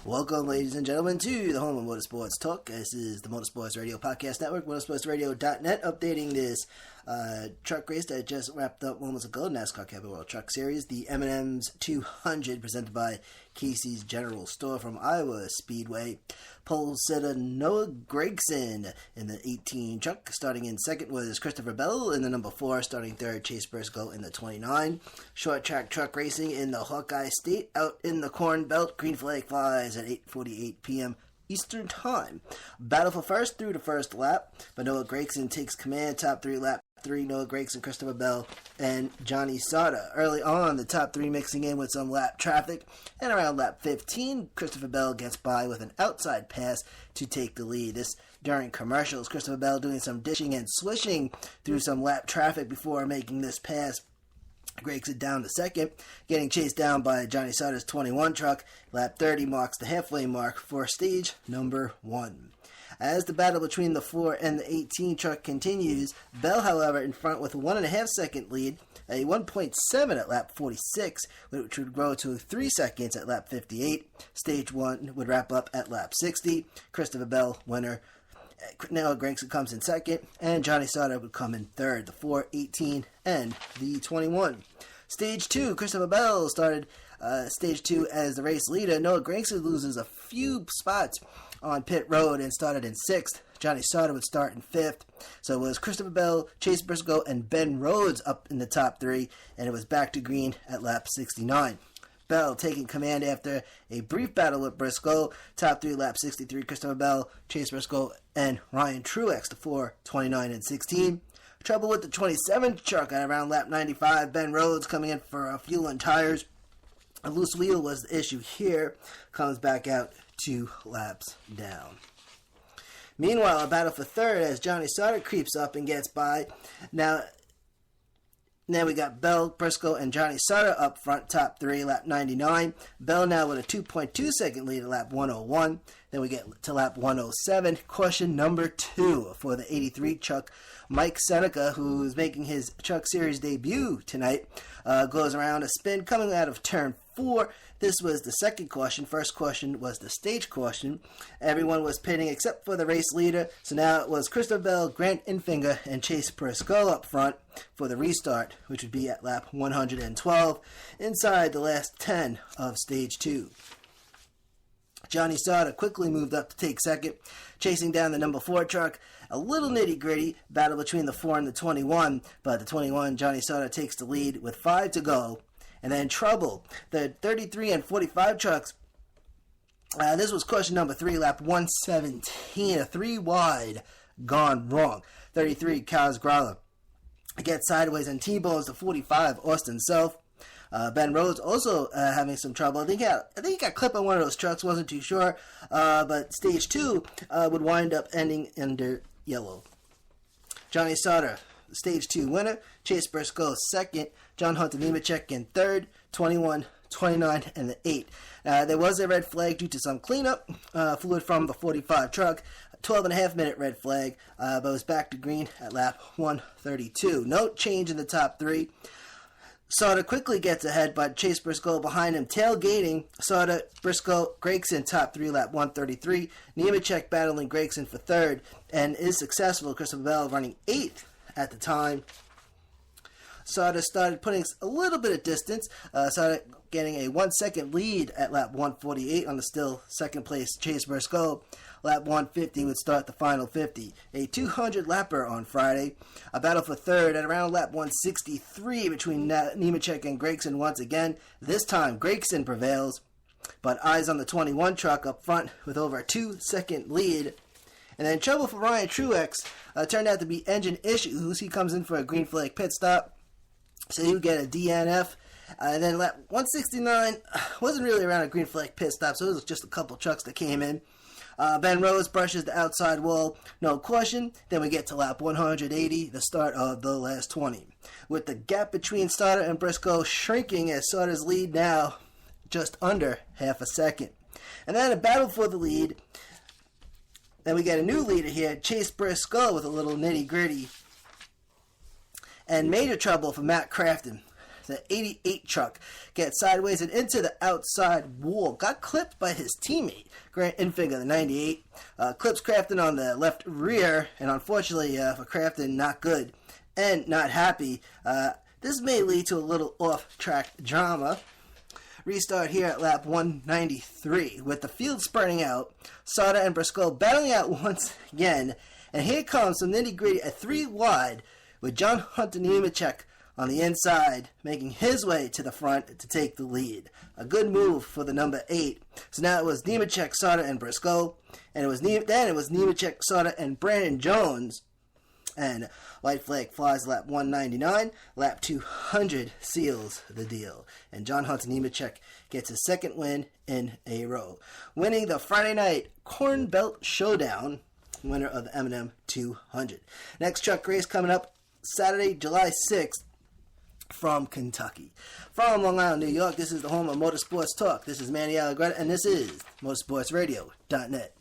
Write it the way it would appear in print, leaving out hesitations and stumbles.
Welcome, ladies and gentlemen, to the home of Motorsports Talk. This is the Motorsports Radio Podcast Network, motorsportsradio.net, updating this truck race that just wrapped up moments ago, NASCAR Camping World Truck Series, the M&M's 200, presented by Casey's General Store from Iowa Speedway. Pole sitter Noah Gragson in the 18 truck. Starting in second was Christopher Bell in the number 4. Starting third, Chase Briscoe in the 29. Short track truck racing in the Hawkeye State. Out in the Corn Belt, green flag flies at 8:48 p.m. Eastern Time. Battle for first through the first lap, but Noah Gragson takes command. Top 3 lap 3, Noah Gragson, Christopher Bell, and Johnny Sauter. Early on, the top 3 mixing in with some lap traffic, and around lap 15, Christopher Bell gets by with an outside pass to take the lead. This during commercials, Christopher Bell doing some dishing and swishing through some lap traffic before making this pass. Gragson down to second, getting chased down by Johnny Sauter's 21 truck. Lap 30 marks the halfway mark for stage number 1. As the battle between the 4 and the 18 truck continues, Bell, however, in front with a 1.5 second lead, a 1.7 at lap 46, which would grow to 3 seconds at lap 58. Stage 1 would wrap up at lap 60. Christopher Bell, winner. Noah Gragson comes in second, and Johnny Sauter would come in third. The 4, 18, and the 21. Stage 2, Christopher Bell started Stage 2 as the race leader. Noah Gragson loses a few spots on pit road and started in 6th. Johnny Sauter would start in 5th. So it was Christopher Bell, Chase Briscoe, and Ben Rhodes up in the top 3, and it was back to green at lap 69. Bell taking command after a brief battle with Briscoe. Top 3, lap 63, Christopher Bell, Chase Briscoe, and Ryan Truex, the 4, 29, and 16. Trouble with the 27th truck at around lap 95. Ben Rhodes coming in for fuel and tires. A loose wheel was the issue here. Comes back out 2 laps down. Meanwhile, a battle for third as Johnny Sauter creeps up and gets by. Now we got Bell, Briscoe, and Johnny Sauter up front, top 3, lap 99. Bell now with a 2.2 second lead at lap 101. Then we get to lap 107. Caution number 2 for the 83 truck. Mike Seneca, who's making his Truck Series debut tonight, goes around a spin coming out of turn 4. This was the second caution. First caution was the stage caution. Everyone was pitting except for the race leader. So now it was Christopher Bell, Grant Enfinger, and Chase Briscoe up front for the restart, which would be at lap 112, inside the last 10 of stage 2. Johnny Sauter quickly moved up to take second, chasing down the number 4 truck. A little nitty-gritty battle between the 4 and the 21, but the 21, Johnny Sauter takes the lead with 5 to go. And then trouble. The 33 and 45 trucks, this was caution number 3, lap 117, a 3 wide gone wrong. 33, Kaz Gralla gets sideways and T-bones the 45, Austin Self. Ben Rhodes also having some trouble. I think he got clipped on one of those trucks, wasn't too sure. But stage 2 would wind up ending under yellow. Johnny Sauter, stage 2 winner. Chase Briscoe second. John Hunter Nemechek in third. 21, 29, and the 8. There was a red flag due to some cleanup fluid from the 45 truck. 12.5 minute red flag, but it was back to green at lap 132. No change in the top 3. Sauter quickly gets ahead, but Chase Briscoe behind him, tailgating. Sauter, Briscoe, Gragson, top 3, lap 133. Nemechek battling Gragson for third, and is successful. Christopher Bell running 8th at the time. Sauter started putting a little bit of distance. Sauter getting a 1 second lead at lap 148 on the still second place Chase Briscoe. Lap 150 would start the final 50. A 200 lapper on Friday. A battle for third at around lap 163 between Nemechek and Gragson once again. This time Gragson prevails, but eyes on the 21 truck up front with over a 2 second lead. And then trouble for Ryan Truex turned out to be engine issues. He comes in for a green flag pit stop, so he would get a DNF. And then lap 169 wasn't really around a green flag pit stop, so it was just a couple trucks that came in. Ben Rhodes brushes the outside wall, no caution. Then we get to lap 180, the start of the last 20. With the gap between Sauter and Briscoe shrinking as Sauter's lead now just under half a second. And then a battle for the lead. Then we get a new leader here, Chase Briscoe, with a little nitty-gritty. And major trouble for Matt Crafton. The 88 truck gets sideways and into the outside wall. Got clipped by his teammate, Grant Infinger, the 98. Clips Crafton on the left rear, and unfortunately for Crafton, not good and not happy. This may lead to a little off-track drama. Restart here at lap 193 with the field spreading out. Sauter and Briscoe battling out once again. And here comes some nitty-gritty at 3 wide with John Hunter Nemechek on the inside, making his way to the front to take the lead. A good move for the number 8. So now it was Nemechek, Sauter, and Briscoe. And it was Nemechek, Sauter, and Brandon Jones. And white flag flies lap 199. Lap 200 seals the deal. And John Hunter Nemechek gets his second win in a row, winning the Friday night Corn Belt Showdown, winner of the M&M 200. Next truck race coming up Saturday, July 6th from Kentucky. From Long Island, New York, this is the home of Motorsports Talk. This is Manny Allegretta, and this is motorsportsradio.net.